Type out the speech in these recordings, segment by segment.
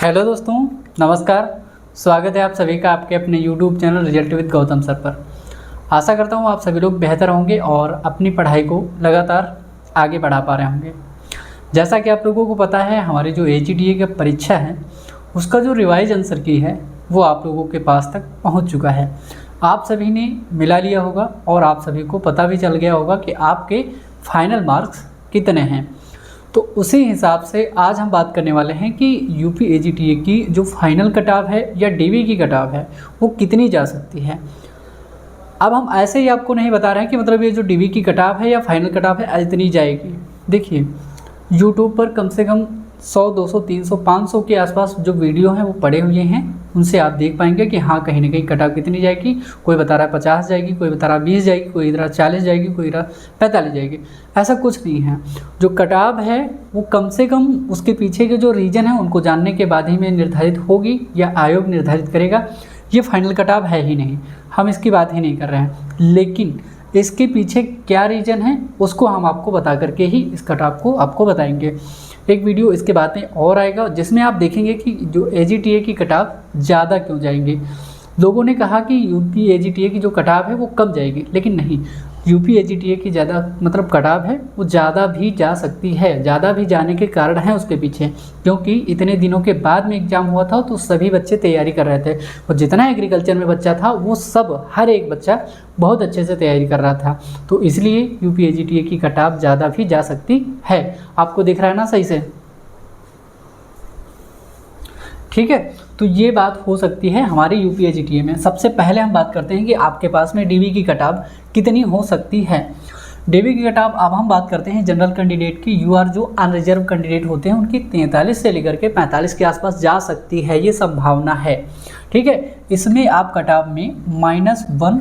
Hello दोस्तों, नमस्कार। स्वागत है आप सभी का आपके अपने YouTube channel result with Gautam sir पर। आशा करता हूँ आप सभी लोग बेहतर होंगे और अपनी पढ़ाई को लगातार आगे बढ़ा पा रहे होंगे। जैसा कि आप लोगों को पता है, हमारी जो AGTA की परीक्षा है उसका जो रिवाइज आंसर की है वो आप लोगों के पास तक पहुँच चुका है। आप सभी ने मिला लिया होगा और आप सभी को पता भी चल गया होगा कि आपके फाइनल मार्क्स कितने हैं। तो उसी हिसाब से आज हम बात करने वाले हैं कि यूपी AGTA की जो फाइनल कट-ऑफ है या DV की कट-ऑफ है वो कितनी जा सकती है। अब हम ऐसे ही आपको नहीं बता रहे हैं कि मतलब ये जो DV की कट-ऑफ है या फाइनल कट-ऑफ है इतनी जाएगी। देखिए, यूट्यूब पर कम से कम 100, 200, 300, 500 के आसपास जो वीडियो हैं वो पड़े हुए हैं, उनसे आप देख पाएंगे कि हाँ कहीं ना कहीं कट-ऑफ कितनी जाएगी। कोई बता रहा है 50 जाएगी, कोई बता रहा है 20 जाएगी, कोई इधर 40 जाएगी, कोई इधर 45 जाएगी। ऐसा कुछ नहीं है। जो कट-ऑफ है वो कम से कम उसके पीछे के जो रीज़न है उनको जानने के बाद ही में निर्धारित होगी या आयोग निर्धारित करेगा। ये फाइनल कट-ऑफ है ही नहीं, हम इसकी बात ही नहीं कर रहे हैं। लेकिन इसके पीछे क्या रीज़न है उसको हम आपको बता करके ही इस कट-ऑफ को आपको बताएंगे। एक वीडियो इसके बाद में और आएगा जिसमें आप देखेंगे कि जो AGTA की कट-ऑफ ज़्यादा क्यों जाएंगी। लोगों ने कहा कि यूपी AGTA की जो कट-ऑफ है वो कम जाएगी, लेकिन नहीं, यूपी AGTA की ज़्यादा मतलब कट-ऑफ है वो ज़्यादा भी जा सकती है। ज़्यादा भी जाने के कारण है उसके पीछे, क्योंकि इतने दिनों के बाद में एग्ज़ाम हुआ था तो सभी बच्चे तैयारी कर रहे थे और जितना एग्रीकल्चर में बच्चा था वो सब हर एक बच्चा बहुत अच्छे से तैयारी कर रहा था। तो इसलिए यूपी AGTA की कट-ऑफ ज़्यादा भी जा सकती है। आपको दिख रहा है ना सही से? ठीक है, तो ये बात हो सकती है हमारे यूपी AGTA में। सबसे पहले हम बात करते हैं कि आपके पास में DV की कट-ऑफ कितनी हो सकती है। DV की कट-ऑफ अब हम बात करते हैं जनरल कैंडिडेट की। UR जो अनरिजर्व कैंडिडेट होते हैं उनकी 43 से लेकर के 45 के आसपास जा सकती है, ये संभावना है। ठीक है, इसमें आप कट-ऑफ में -1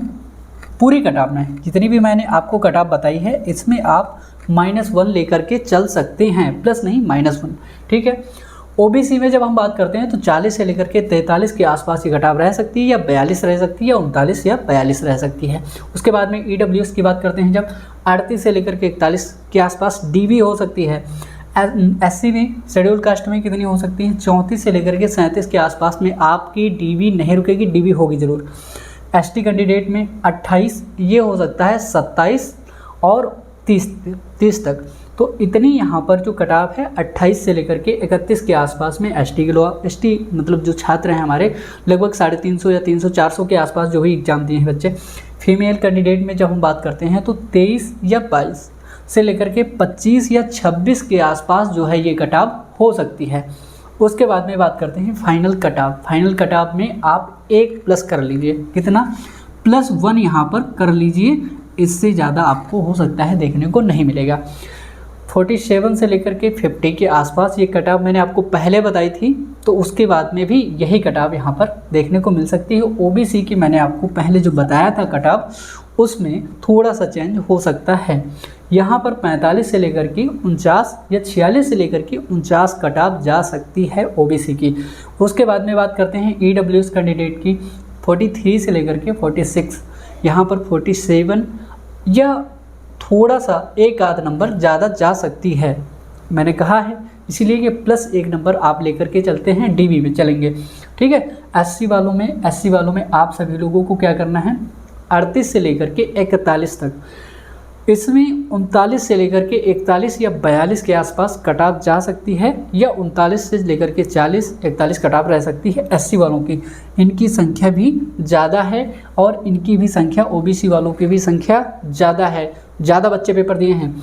पूरी कट-ऑफ में जितनी भी मैंने आपको कट-ऑफ बताई है इसमें आप -1 लेकर के चल सकते हैं, प्लस नहीं -1। ठीक है, OBC में जब हम बात करते हैं तो 40 से लेकर के 43 के आसपास की कट-ऑफ रह सकती है, या 42 रह सकती है, या 39 या 42 रह सकती है। उसके बाद में EWS की बात करते हैं जब 38 से लेकर के 41 के आसपास DV हो सकती है। SC में शेड्यूल कास्ट में कितनी हो सकती है? 34 से लेकर के 37 के आसपास में आपकी DV नहीं रुकेगी, DV होगी ज़रूर। ST कैंडिडेट में 28, ये हो सकता है 27 और 30 तक। तो इतनी यहाँ पर जो कट-ऑफ है 28 से लेकर के 31 के आसपास में ST मतलब जो छात्र हैं हमारे लगभग 350 या 300, 400 के आसपास जो भी एग्ज़ाम दिए हैं बच्चे। फीमेल कैंडिडेट में जब हम बात करते हैं तो 23 या 22 से लेकर के 25 या 26 के आसपास जो है ये कट-ऑफ हो सकती है। उसके बाद में बात करते हैं फाइनल कट-ऑफ। फाइनल कट-ऑफ में आप 1 प्लस कर लीजिए, कितना? +1 यहाँ पर कर लीजिए। इससे ज़्यादा आपको हो सकता है देखने को नहीं मिलेगा। 47 से लेकर के 50 के आसपास ये कट-ऑफ मैंने आपको पहले बताई थी, तो उसके बाद में भी यही कट-ऑफ यहाँ पर देखने को मिल सकती है। OBC की मैंने आपको पहले जो बताया था कट-ऑफ उसमें थोड़ा सा चेंज हो सकता है। यहाँ पर 45 से लेकर के 49 या 46 से लेकर के 49 कट-ऑफ जा सकती है OBC की। उसके बाद में बात करते हैं EWS कैंडिडेट की। 43 से लेकर के 46, यहाँ पर 47 या थोड़ा सा एक आध नंबर ज़्यादा जा सकती है। मैंने कहा है इसीलिए कि +1 नंबर आप लेकर के चलते हैं, DV में चलेंगे। ठीक है, SC वालों में आप सभी लोगों को क्या करना है? 38 से लेकर के 41 तक। इसमें 39 से लेकर के 41 या 42 के आसपास कट-ऑफ जा सकती है, या 39 से लेकर के 40, 41 कट-ऑफ रह सकती है SC वालों की। इनकी संख्या भी ज़्यादा है और इनकी भी संख्या OBC वालों की भी संख्या ज़्यादा है। ज़्यादा बच्चे पेपर दिए हैं।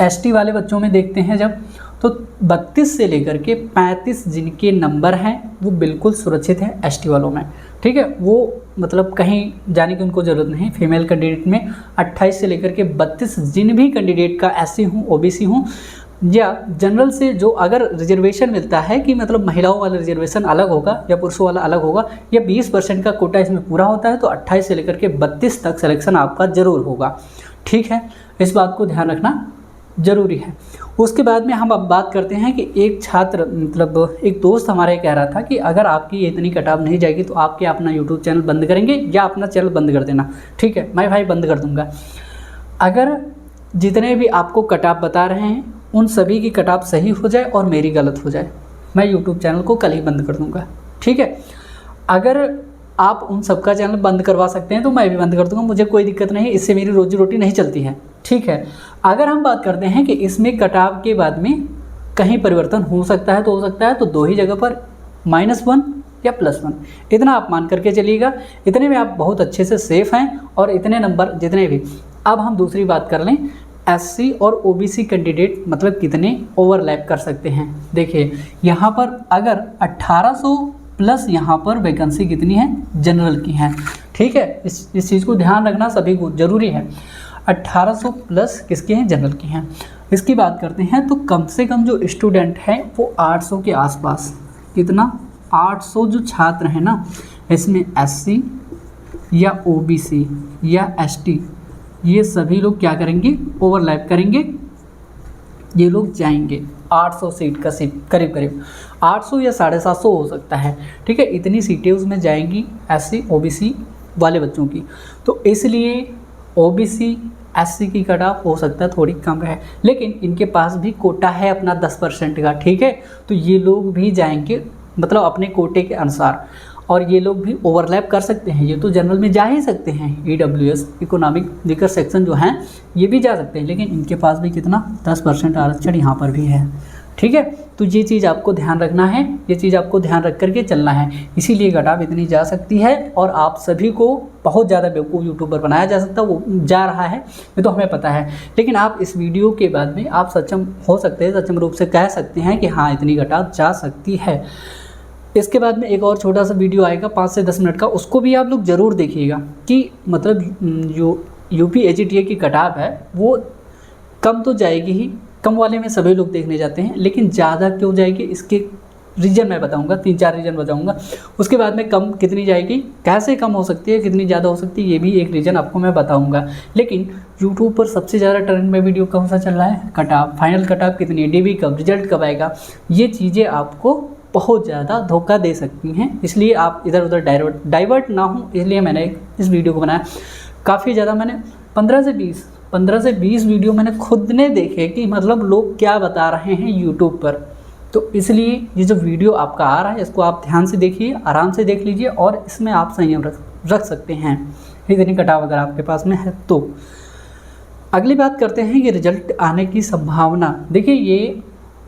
ST वाले बच्चों में देखते हैं जब, तो 32 से लेकर के 35 जिनके नंबर हैं वो बिल्कुल सुरक्षित हैं ST वालों में। ठीक है, वो मतलब कहीं जाने की उनको ज़रूरत नहीं। फीमेल कैंडिडेट में 28 से लेकर के 32 जिन भी कैंडिडेट का SC हूँ, OBC हूँ, या जनरल से जो अगर रिजर्वेशन मिलता है कि मतलब महिलाओं वाला रिजर्वेशन अलग होगा या पुरुषों वाला अलग होगा, या 20% का कोटा इसमें पूरा होता है, तो 28 से लेकर के 32 तक सिलेक्शन आपका ज़रूर होगा। ठीक है, इस बात को ध्यान रखना ज़रूरी है। उसके बाद में हम अब बात करते हैं कि एक छात्र मतलब एक दोस्त हमारे कह रहा था कि अगर आपकी इतनी कट-ऑफ नहीं जाएगी तो आप क्या अपना यूट्यूब चैनल बंद करेंगे या अपना चैनल बंद कर देना। ठीक है, मैं भाई बंद कर दूंगा। अगर जितने भी आपको कट-ऑफ बता रहे हैं उन सभी की कट-ऑफ सही हो जाए और मेरी गलत हो जाए, मैं यूट्यूब चैनल को कल ही बंद कर दूँगा। ठीक है, अगर आप उन सबका चैनल बंद करवा सकते हैं तो मैं भी बंद कर दूँगा, मुझे कोई दिक्कत नहीं, इससे मेरी रोजी रोटी नहीं चलती है। ठीक है, अगर हम बात करते हैं कि इसमें कटाव के बाद में कहीं परिवर्तन हो सकता है तो हो सकता है, तो 2 ही जगह पर -1 या +1, इतना आप मान करके चलिएगा। इतने में आप बहुत अच्छे से सेफ हैं और इतने नंबर जितने भी। अब हम दूसरी बात कर लें, SC और OBC कैंडिडेट मतलब कितने ओवरलैप कर सकते हैं। देखिए यहाँ पर अगर 1800 प्लस यहाँ पर वैकेंसी कितनी है, जनरल की हैं। ठीक है, इस चीज़ को ध्यान रखना सभी को ज़रूरी है। 1800 प्लस किसके हैं, जनरल की हैं। इसकी बात करते हैं तो कम से कम जो स्टूडेंट हैं वो 800 के आसपास, कितना 800 जो छात्र हैं ना, इसमें SC या OBC या ST ये सभी लोग क्या करेंगे, ओवरलैप करेंगे। ये लोग जाएंगे 800 सीट का करीब करीब 800 या 750 हो सकता है। ठीक है, इतनी सीटें उसमें जाएंगी SC OBC वाले बच्चों की। तो इसलिए OBC SC की कट ऑफ हो सकता है थोड़ी कम है, लेकिन इनके पास भी कोटा है अपना 10% का। ठीक है, तो ये लोग भी जाएंगे मतलब अपने कोटे के अनुसार, और ये लोग भी ओवरलैप कर सकते हैं। ये तो जनरल में जा ही सकते हैं, EWS इकोनॉमिक वीकर सेक्शन जो हैं ये भी जा सकते हैं, लेकिन इनके पास भी कितना 10% आरक्षण यहाँ पर भी है। ठीक है, तो ये चीज़ आपको ध्यान रखना है, ये चीज़ आपको ध्यान रख करके चलना है। इसीलिए कटाव इतनी जा सकती है और आप सभी को बहुत ज़्यादा बेवकूफ़ यूट्यूबर बनाया जा सकता है, वो जा रहा है ये तो हमें पता है, लेकिन आप इस वीडियो के बाद में आप सक्षम हो सकते हैं, सक्षम रूप से कह सकते हैं कि हाँ इतनी कटाव जा सकती है। इसके बाद में एक और छोटा सा वीडियो आएगा 5 से 10 मिनट का, उसको भी आप लोग ज़रूर देखिएगा कि मतलब जो UP AGTA की कटाव है वो कम तो जाएगी ही, कम वाले में सभी लोग देखने जाते हैं, लेकिन ज़्यादा क्यों जाएगी इसके रीज़न मैं बताऊंगा, 3-4 रीज़न बताऊंगा। उसके बाद में कम कितनी जाएगी, कैसे कम हो सकती है, कितनी ज़्यादा हो सकती है, ये भी एक रीज़न आपको मैं बताऊंगा। लेकिन यूट्यूब पर सबसे ज़्यादा ट्रेंड में वीडियो कौन सा चल रहा है, कटाव, फाइनल कटाव कितनी है, DB कब, रिजल्ट कब आएगा, ये चीज़ें आपको बहुत ज़्यादा धोखा दे सकती हैं। इसलिए आप इधर उधर डाइवर्ट ना हो, इसलिए मैंने इस वीडियो को बनाया। काफ़ी ज़्यादा मैंने 15 से 20 वीडियो मैंने खुद ने देखे कि मतलब लोग क्या बता रहे हैं यूट्यूब पर। तो इसलिए ये जो वीडियो आपका आ रहा है इसको आप ध्यान से देखिए, आराम से देख लीजिए और इसमें आप संयम रख सकते हैं इतनी कटाव अगर आपके पास में है तो। अगली बात करते हैं कि रिजल्ट आने की संभावना। देखिए ये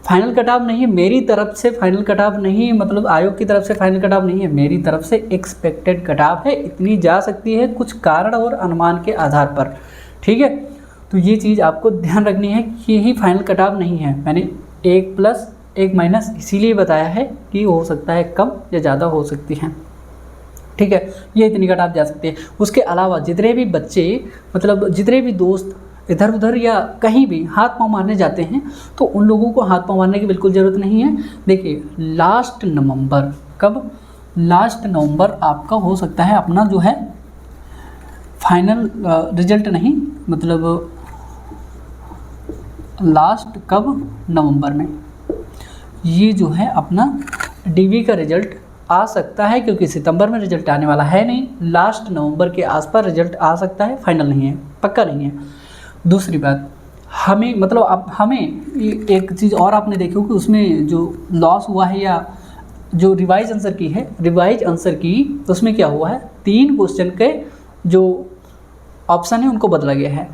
फाइनल कटाव नहीं है, मेरी तरफ से फाइनल कटाव नहीं है, मतलब आयोग की तरफ से फाइनल कटाव नहीं है, मेरी तरफ से एक्सपेक्टेड कटाव है। इतनी जा सकती है कुछ कारण और अनुमान के आधार पर। ठीक है, तो ये चीज़ आपको ध्यान रखनी है कि यही फाइनल कटाव नहीं है। मैंने 1+1- इसीलिए बताया है कि हो सकता है कम या ज़्यादा हो सकती हैं। ठीक है, ये इतनी कटाव जा सकती है। उसके अलावा जितने भी बच्चे मतलब जितने भी दोस्त इधर उधर या कहीं भी हाथ पांव मारने जाते हैं तो उन लोगों को हाथ पांव मारने की बिल्कुल ज़रूरत नहीं है। देखिए लास्ट नवंबर, कब, लास्ट नवंबर आपका हो सकता है अपना जो है फाइनल रिजल्ट नहीं, मतलब लास्ट कब, नवंबर में ये जो है अपना DB का रिजल्ट आ सकता है, क्योंकि सितंबर में रिजल्ट आने वाला है नहीं, लास्ट नवंबर के आसपास रिजल्ट आ सकता है, फाइनल नहीं है, पक्का नहीं है। दूसरी बात, हमें मतलब अब हमें एक चीज़ और आपने देखी हो कि उसमें जो लॉस हुआ है या जो रिवाइज आंसर की है, रिवाइज आंसर की तो उसमें क्या हुआ है, 3 क्वेश्चन के जो ऑप्शन है उनको बदला गया है।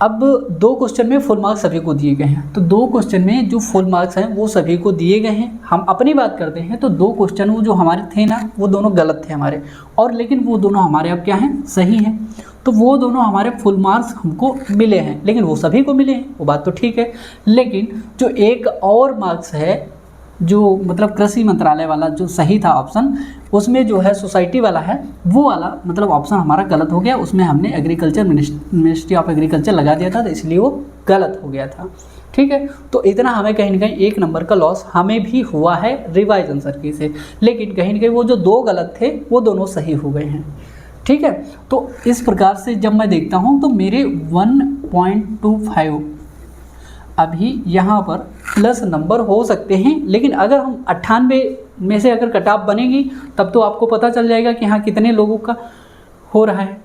अब 2 क्वेश्चन में फुल मार्क्स सभी को दिए गए हैं, तो 2 क्वेश्चन में जो फुल मार्क्स हैं वो सभी को दिए गए हैं। हम अपनी बात करते हैं तो 2 क्वेश्चन वो जो हमारे थे ना वो दोनों गलत थे हमारे, और लेकिन वो दोनों हमारे अब क्या हैं, सही हैं। तो वो दोनों हमारे फुल मार्क्स हमको मिले हैं, लेकिन वो सभी को मिले हैं, वो बात तो ठीक है। लेकिन जो एक और मार्क्स है जो मतलब कृषि मंत्रालय वाला जो सही था ऑप्शन, उसमें जो है सोसाइटी वाला है वो वाला मतलब ऑप्शन हमारा गलत हो गया, उसमें हमने एग्रीकल्चर मिनिस्ट्री ऑफ एग्रीकल्चर लगा दिया था, तो इसलिए वो गलत हो गया था। ठीक है, तो इतना हमें कहीं ना कहीं 1 नंबर का लॉस हमें भी हुआ है रिवाइज आंसर की से, लेकिन कहीं ना कहीं वो जो 2 गलत थे वो दोनों सही हो गए हैं। ठीक है, तो इस प्रकार से जब मैं देखता हूँ तो मेरे 1.25 अभी यहाँ पर प्लस नंबर हो सकते हैं, लेकिन अगर हम 98 में से अगर कटाव बनेगी तब तो आपको पता चल जाएगा कि हाँ कितने लोगों का हो रहा है।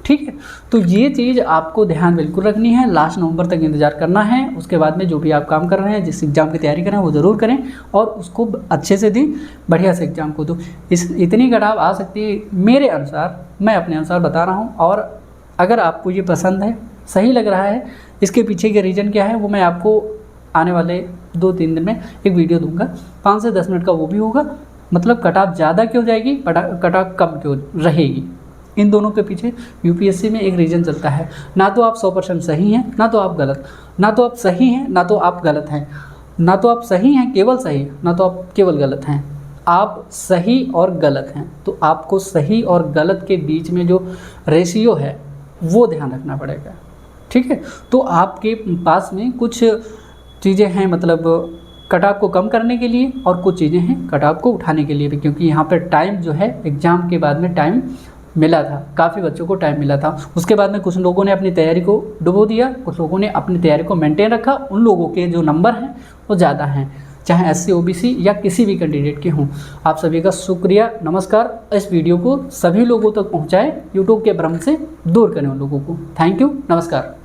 ठीक है। तो ये चीज़ आपको ध्यान बिल्कुल रखनी है, लास्ट नवंबर तक इंतज़ार करना है। उसके बाद में जो भी आप काम कर रहे हैं, जिस एग्ज़ाम की तैयारी कर रहे हैं वो ज़रूर करें और उसको अच्छे से दें, बढ़िया से एग्ज़ाम को दो। इतनी कटाव आ सकती है मेरे अनुसार, मैं अपने अनुसार बता रहा हूँ। और अगर आपको ये पसंद है, सही लग रहा है, इसके पीछे के रीज़न क्या है वो मैं आपको आने वाले 2-3 दिन में एक वीडियो दूंगा, 5 से 10 मिनट का वो भी होगा। मतलब कटाव ज़्यादा क्यों जाएगी, कटाव कम क्यों रहेगी, इन दोनों के पीछे यूपीएससी में एक रीज़न चलता है। ना तो आप 100% सही हैं, ना तो आप गलत, ना तो आप सही हैं, ना तो आप गलत हैं, ना तो आप सही हैं केवल सही, ना तो आप केवल गलत हैं। आप सही और गलत हैं। तो आपको सही और गलत के बीच में जो रेशियो है वो ध्यान रखना पड़ेगा, ठीक है। तो आपके पास में कुछ चीज़ें हैं, मतलब कटाव को कम करने के लिए, और कुछ चीज़ें हैं कटाव को उठाने के लिए भी, क्योंकि यहाँ पर टाइम जो है एग्ज़ाम के बाद में टाइम मिला था, काफ़ी बच्चों को टाइम मिला था। उसके बाद में कुछ लोगों ने अपनी तैयारी को डुबो दिया, कुछ लोगों ने अपनी तैयारी को मेंटेन रखा। उन लोगों के जो नंबर हैं वो ज़्यादा हैं, चाहे SC OBC या किसी भी कैंडिडेट के हों। आप सभी का शुक्रिया, नमस्कार। इस वीडियो को सभी लोगों तक पहुँचाएँ, यूट्यूब के भ्रम से दूर करें उन लोगों को। थैंक यू, नमस्कार।